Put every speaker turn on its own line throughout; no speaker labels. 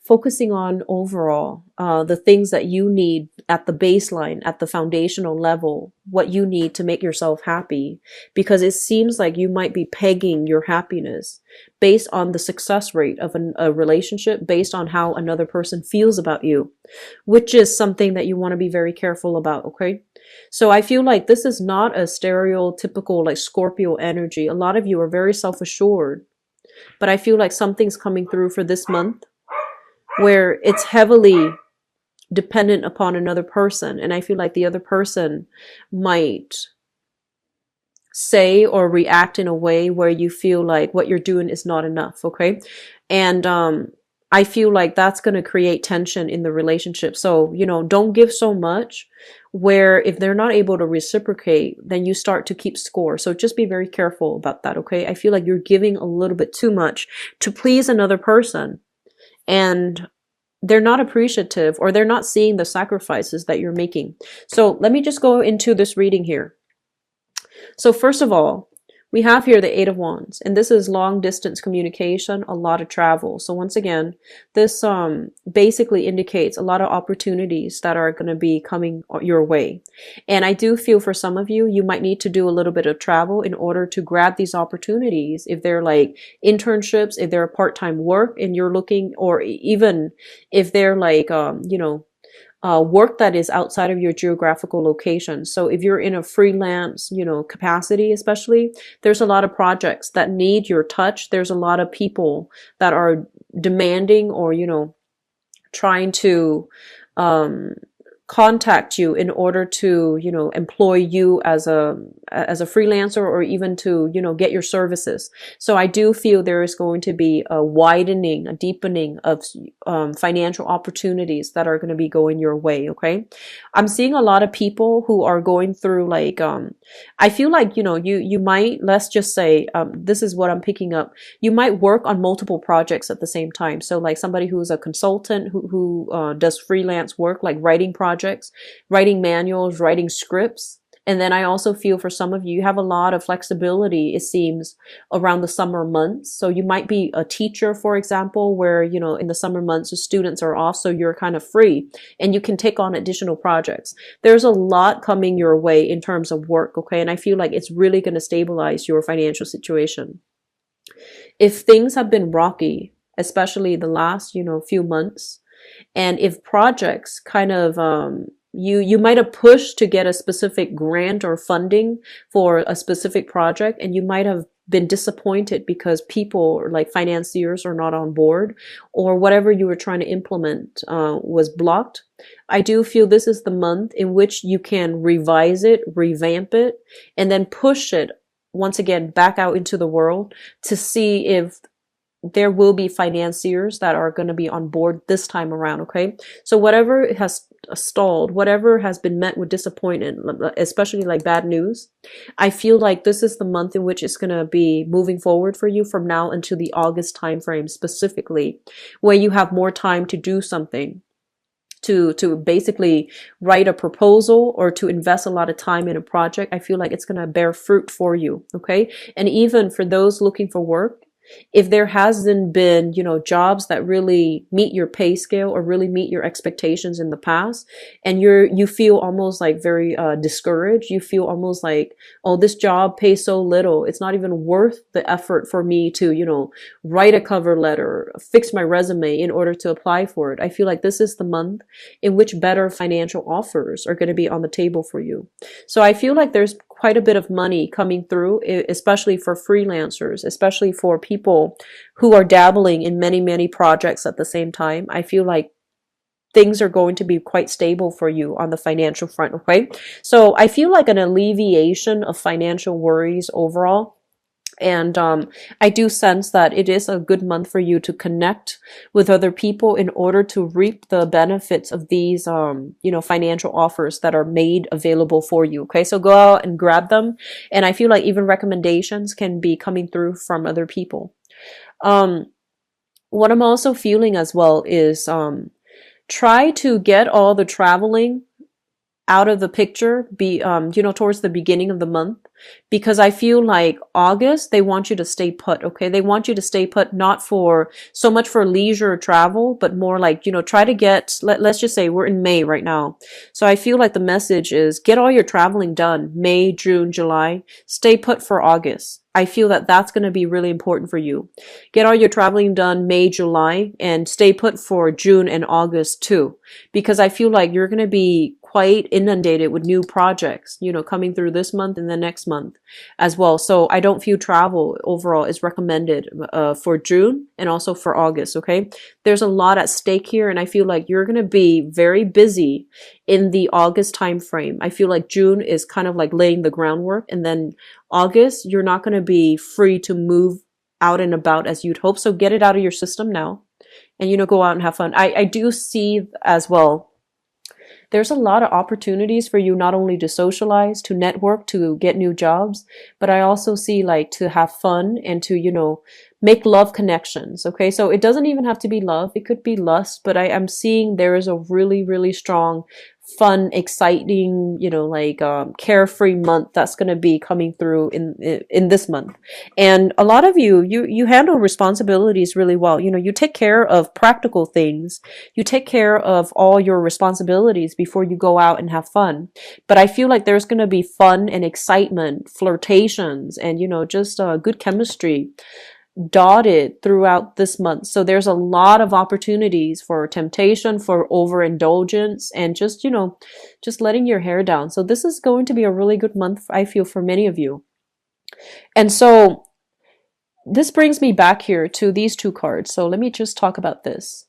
focusing on overall the things that you need at the baseline, at the foundational level, what you need to make yourself happy, because it seems like you might be pegging your happiness based on the success rate of a relationship, based on how another person feels about you, which is something that you want to be very careful about. Okay, so I feel like this is not a stereotypical like Scorpio energy. A lot of you are very self-assured, but I feel like something's coming through for this month where it's heavily dependent upon another person. And I feel like the other person might say or react in a way where you feel like what you're doing is not enough. Okay. And, I feel like that's going to create tension in the relationship. So, don't give so much where if they're not able to reciprocate, then you start to keep score. So just be very careful about that. Okay. I feel like you're giving a little bit too much to please another person, and they're not appreciative, or they're not seeing the sacrifices that you're making. So let me just go into this reading here. So first of all, we have here the Eight of Wands, and this is long distance communication, a lot of travel. So once again, this basically indicates a lot of opportunities that are going to be coming your way. And I do feel for some of you, you might need to do a little bit of travel in order to grab these opportunities. If they're like internships, if they're part-time work and you're looking, or even if they're like, work that is outside of your geographical location. So if you're in a freelance, capacity, especially, there's a lot of projects that need your touch. There's a lot of people that are demanding or, trying to, contact you in order to, employ you as a freelancer, or even to, get your services. So I do feel there is going to be a widening, a deepening of financial opportunities that are going to be going your way. Okay. I'm seeing a lot of people who are going through like, I feel like, you might, let's just say, this is what I'm picking up. You might work on multiple projects at the same time. So like somebody who's a consultant who does freelance work, like writing projects, writing manuals, writing scripts. And then I also feel for some of you, you have a lot of flexibility, it seems, around the summer months. So you might be a teacher, for example, where, in the summer months, the students are off, so you're kind of free and you can take on additional projects. There's a lot coming your way in terms of work, okay? And I feel like it's really going to stabilize your financial situation. If things have been rocky, especially the last, few months, and if projects kind of, you might have pushed to get a specific grant or funding for a specific project, and you might have been disappointed because people like financiers are not on board, or whatever you were trying to implement was blocked. I do feel this is the month in which you can revise it, revamp it, and then push it once again back out into the world to see if there will be financiers that are going to be on board this time around. Okay. So whatever has stalled, whatever has been met with disappointment, especially like bad news, I feel like this is the month in which it's going to be moving forward for you from now until the August timeframe specifically, where you have more time to do something, to basically write a proposal or to invest a lot of time in a project. I feel like it's going to bear fruit for you. Okay. And even for those looking for work, if there hasn't been, jobs that really meet your pay scale or really meet your expectations in the past, and you feel almost like very discouraged, you feel almost like, oh, this job pays so little, it's not even worth the effort for me to, write a cover letter, fix my resume in order to apply for it. I feel like this is the month in which better financial offers are going to be on the table for you. So I feel like there's quite a bit of money coming through, especially for freelancers, especially for people who are dabbling in many, many projects at the same time. I feel like things are going to be quite stable for you on the financial front. Okay. So I feel like an alleviation of financial worries overall. And I do sense that it is a good month for you to connect with other people in order to reap the benefits of these, financial offers that are made available for you. Okay, so go out and grab them. And I feel like even recommendations can be coming through from other people. What I'm also feeling as well is try to get all the traveling out of the picture, towards the beginning of the month. because I feel like August, they want you to stay put. Okay. They want you to stay put, not for so much for leisure travel, but more like, try to get, let's just say we're in May right now. So I feel like the message is get all your traveling done, May, June, July, stay put for August. I feel that that's going to be really important for you. Get all your traveling done May, July, and stay put for June and August too, because I feel like you're going to be quite inundated with new projects, coming through this month and the next month as well. So I don't feel travel overall is recommended for June and also for August. Okay. There's a lot at stake here, and I feel like you're going to be very busy in the August time frame. I feel like June is kind of like laying the groundwork, and then August, you're not going to be free to move out and about as you'd hope. So get it out of your system now and, go out and have fun. I do see as well, there's a lot of opportunities for you not only to socialize, to network, to get new jobs, but I also see like to have fun and to, make love connections. Okay. So it doesn't even have to be love. It could be lust, but I'm seeing there is a really, really strong, fun, exciting, carefree month that's going to be coming through in this month. And a lot of you handle responsibilities really well. You take care of practical things. You take care of all your responsibilities before you go out and have fun. But I feel like there's going to be fun and excitement, flirtations, and, just good chemistry dotted throughout this month. So there's a lot of opportunities for temptation, for overindulgence, and just, just letting your hair down. So this is going to be a really good month, I feel, for many of you. And so this brings me back here to these two cards. So let me just talk about this.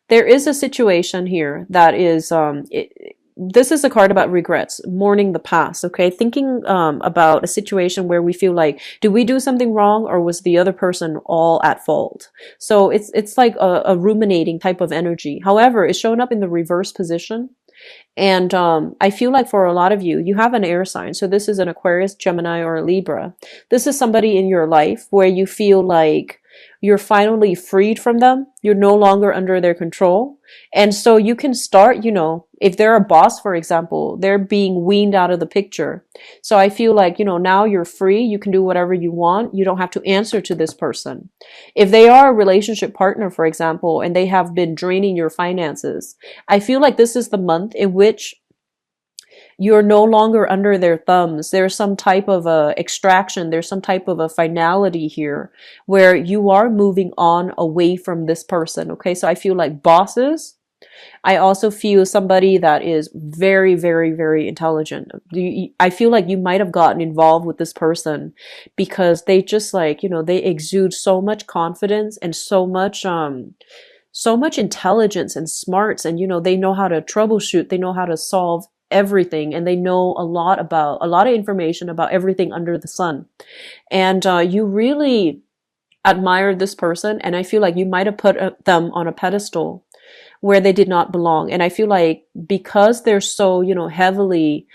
There is a situation here that is, this is a card about regrets, mourning the past, okay? Thinking about a situation where we feel like, did we do something wrong, or was the other person all at fault? So it's like a ruminating type of energy. However, it's showing up in the reverse position. And I feel like for a lot of you, you have an air sign. So this is an Aquarius, Gemini, or a Libra. This is somebody in your life where you feel like you're finally freed from them. You're no longer under their control. And so you can start, if they're a boss, for example, they're being weaned out of the picture. So I feel like, now you're free. You can do whatever you want. You don't have to answer to this person. If they are a relationship partner, for example, and they have been draining your finances, I feel like this is the month in which you're no longer under their thumbs. There's some type of a extraction. There's some type of a finality here where you are moving on away from this person. Okay. So I feel like bosses. I also feel somebody that is very, very, very intelligent. I feel like you might have gotten involved with this person because they just like, they exude so much confidence and so much intelligence and smarts, and, they know how to troubleshoot. They know how to solve everything, and they know a lot of information about everything under the sun. And you really admire this person, and I feel like you might have put them on a pedestal where they did not belong. And I feel like because they're so, heavily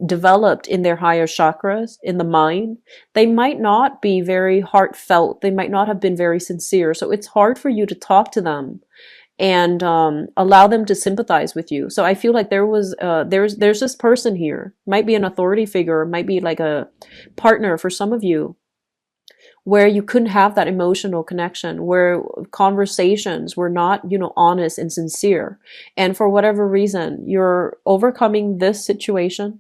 developed in their higher chakras, in the mind, they might not be very heartfelt. They might not have been very sincere. So it's hard for you to talk to them and allow them to sympathize with you. So I feel like there's this person here, might be an authority figure, might be like a partner for some of you, where you couldn't have that emotional connection, where conversations were not, honest and sincere. And for whatever reason, you're overcoming this situation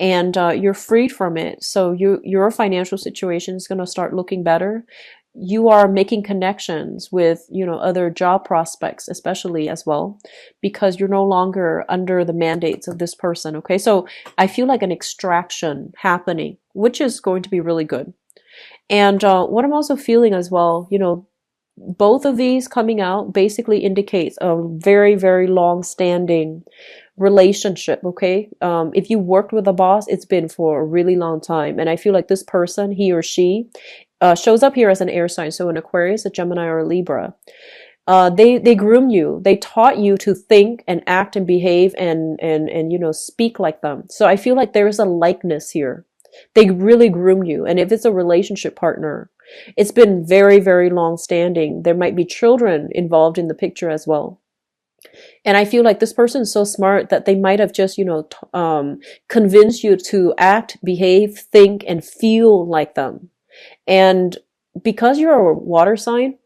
and you're freed from it. So your financial situation is going to start looking better. You are making connections with, other job prospects, especially as well, because you're no longer under the mandates of this person. Okay. So I feel like an extraction happening, which is going to be really good. And what I'm also feeling as well, both of these coming out basically indicates a very, very long-standing relationship, okay? If you worked with a boss, it's been for a really long time. And I feel like this person, he or she, shows up here as an air sign. So an Aquarius, a Gemini, or a Libra. They groom you. They taught you to think and act and behave and speak like them. So I feel like there's a likeness here. They really groom you. And if it's a relationship partner, it's been very, very long standing. There might be children involved in the picture as well. And I feel like this person is so smart that they might have just, convinced you to act, behave, think, and feel like them. And because you're a water sign,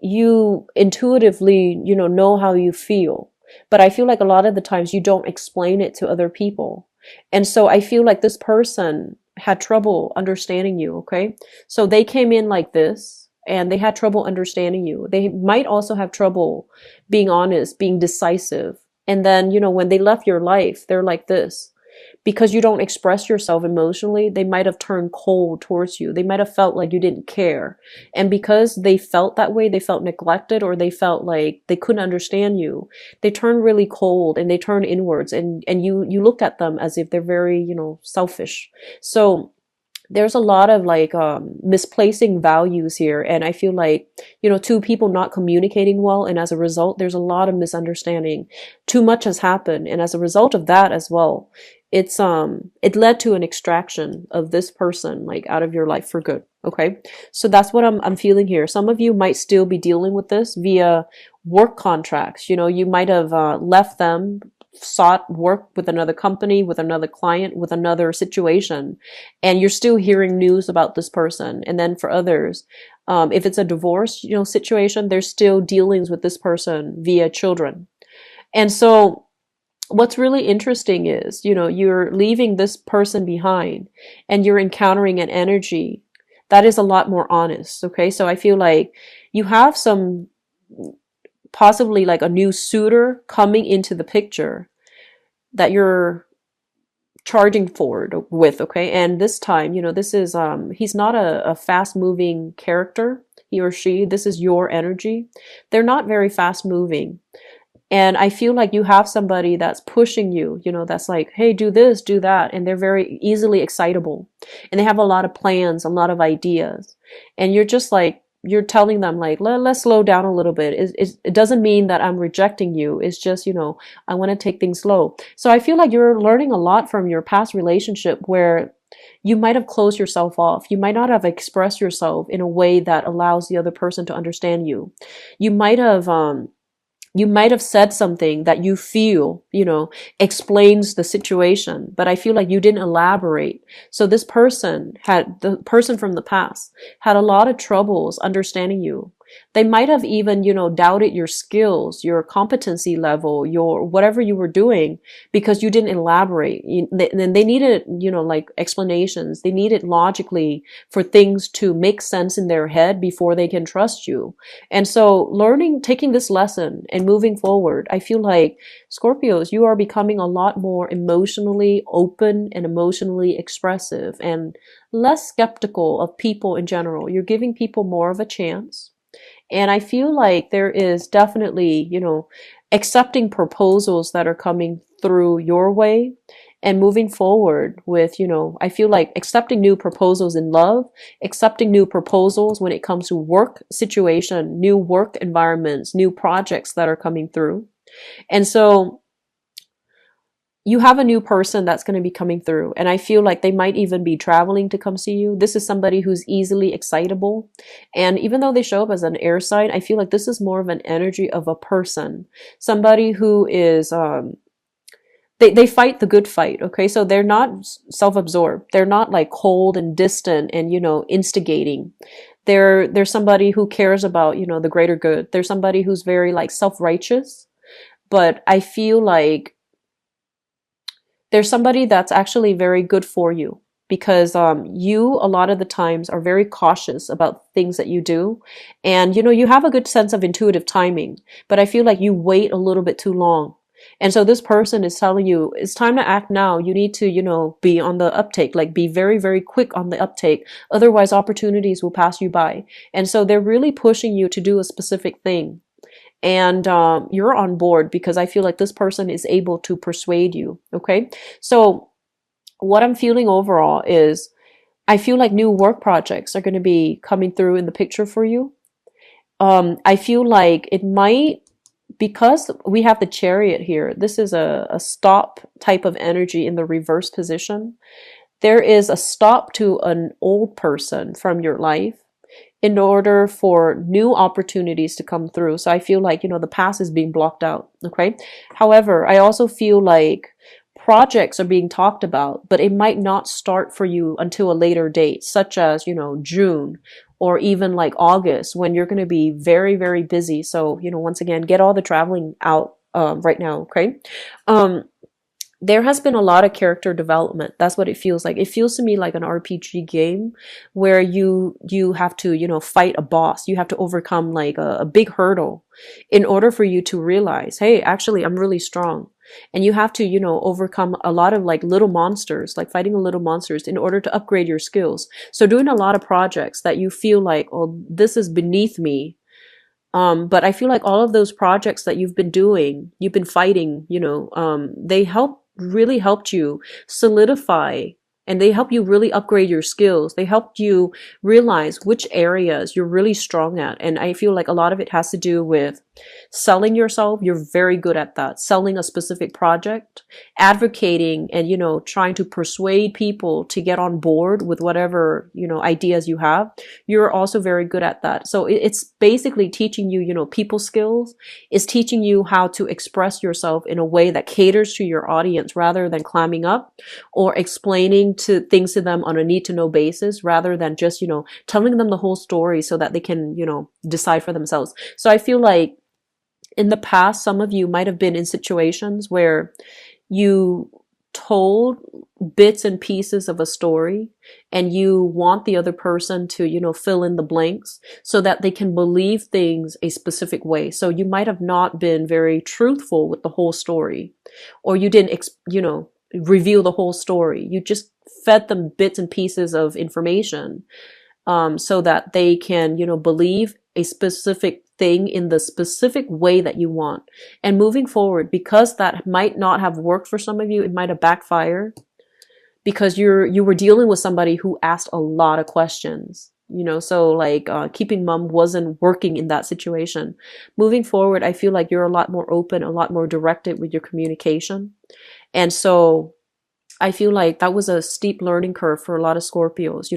you intuitively, know how you feel. But I feel like a lot of the times you don't explain it to other people. And so I feel like this person had trouble understanding you, okay? So they came in like this and they had trouble understanding you. They might also have trouble being honest, being decisive. And then, when they left your life, they're like this because you don't express yourself emotionally, they might have turned cold towards you. They might have felt like you didn't care. And because they felt that way, they felt neglected or they felt like they couldn't understand you. They turned really cold and they turned inwards and you looked at them as if they're very, selfish. So there's a lot of like misplacing values here, and I feel like two people not communicating well, and as a result there's a lot of misunderstanding. Too much has happened, and as a result of that as well, it led to an extraction of this person like out of your life for good. Okay, so that's what I'm feeling here. Some of you might still be dealing with this via work contracts. You might have left them, sought work with another company, with another client, with another situation, and you're still hearing news about this person. And then for others, if it's a divorce, situation, there's still dealings with this person via children. And so what's really interesting is, you're leaving this person behind and you're encountering an energy that is a lot more honest. Okay. So I feel like you have some possibly like a new suitor coming into the picture that you're charging forward with. Okay. And this time, this is, he's not a fast moving character, he or she. This is your energy. They're not very fast moving. And I feel like you have somebody that's pushing you, that's like, hey, do this, do that. And they're very easily excitable. And they have a lot of plans, a lot of ideas. And you're just like, you're telling them like, let's slow down a little bit. It doesn't mean that I'm rejecting you. It's just, I want to take things slow. So I feel like you're learning a lot from your past relationship where you might have closed yourself off. You might not have expressed yourself in a way that allows the other person to understand you. You might have said something that you feel, explains the situation, but I feel like you didn't elaborate. So the person from the past had a lot of troubles understanding you. They might have even, doubted your skills, your competency level, your whatever you were doing because you didn't elaborate. And they needed, like explanations. They needed logically for things to make sense in their head before they can trust you. And so taking this lesson and moving forward, I feel like Scorpios, you are becoming a lot more emotionally open and emotionally expressive and less skeptical of people in general. You're giving people more of a chance. And I feel like there is definitely, accepting proposals that are coming through your way and moving forward with, I feel like accepting new proposals in love, accepting new proposals when it comes to work situation, new work environments, new projects that are coming through. And so you have a new person that's going to be coming through, and I feel like they might even be traveling to come see you. This is somebody who's easily excitable, and even though they show up as an air sign, I feel like this is more of an energy of a person, somebody who is they fight the good fight. Okay, so they're not self-absorbed, they're not like cold and distant and instigating. They're somebody who cares about the greater good. They're somebody who's very like self-righteous, but I feel like there's somebody that's actually very good for you because you a lot of the times are very cautious about things that you do, and you have a good sense of intuitive timing, but I feel like you wait a little bit too long. And so this person is telling you it's time to act now. You need to be on the uptake, like be very, very quick on the uptake, otherwise opportunities will pass you by. And so they're really pushing you to do a specific thing. And you're on board because I feel like this person is able to persuade you. Okay, so what I'm feeling overall is I feel like new work projects are going to be coming through in the picture for you. I feel like it might, because we have the Chariot here, this is a stop type of energy in the reverse position. There is a stop to an old person from your life. in order for new opportunities to come through. So I feel like, the past is being blocked out. Okay. However, I also feel like projects are being talked about, but it might not start for you until a later date, such as, June or even like August, when you're going to be very, very busy. So, once again, get all the traveling out right now. Okay. Um, there has been a lot of character development. That's what it feels like. It feels to me like an RPG game where you have to, fight a boss. You have to overcome like a big hurdle in order for you to realize, hey, actually, I'm really strong. And you have to, overcome a lot of like little monsters, like fighting little monsters in order to upgrade your skills. So doing a lot of projects that you feel like, oh, this is beneath me. But I feel like all of those projects that you've been doing, you've been fighting, they really helped you solidify, and they help you really upgrade your skills. They helped you realize which areas you're really strong at. And I feel like a lot of it has to do with selling yourself. You're very good at that. Selling a specific project, advocating, and, trying to persuade people to get on board with whatever, ideas you have. You're also very good at that. So it's basically teaching you, people skills. It's teaching you how to express yourself in a way that caters to your audience rather than climbing up or explaining to things to them on a need to know basis rather than just, telling them the whole story so that they can, decide for themselves. So I feel like in the past, some of you might have been in situations where you told bits and pieces of a story and you want the other person to, fill in the blanks so that they can believe things a specific way. So you might have not been very truthful with the whole story, or you didn't, reveal the whole story. You just fed them bits and pieces of information so that they can, believe a specific thing in the specific way that you want. And moving forward, because that might not have worked for some of you, it might have backfired because you were dealing with somebody who asked a lot of questions. So like keeping mum wasn't working in that situation. Moving forward, I feel like you're a lot more open, a lot more directed with your communication. And so I feel like that was a steep learning curve for a lot of Scorpios,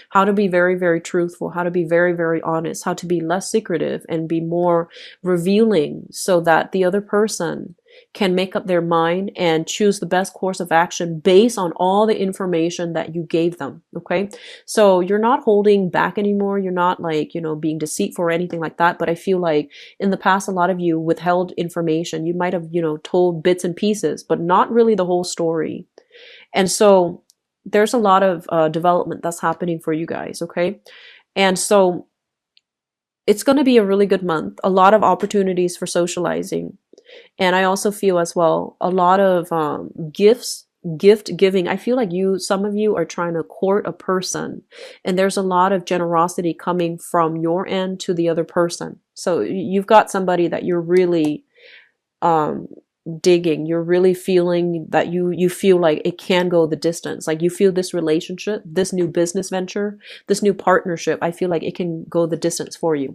how to be very, very truthful, how to be very, very honest, how to be less secretive and be more revealing so that the other person can make up their mind and choose the best course of action based on all the information that you gave them. Okay. So you're not holding back anymore. You're not like, being deceitful or anything like that. But I feel like in the past, a lot of you withheld information. You might have, told bits and pieces, but not really the whole story. And so there's a lot of development that's happening for you guys. Okay. And so it's going to be a really good month, a lot of opportunities for socializing. And I also feel as well, a lot of gift giving. I feel like some of you are trying to court a person, and there's a lot of generosity coming from your end to the other person. So you've got somebody that you're really, digging. You're really feeling that you feel like it can go the distance. Like you feel this relationship, this new business venture, this new partnership, I feel like it can go the distance for you.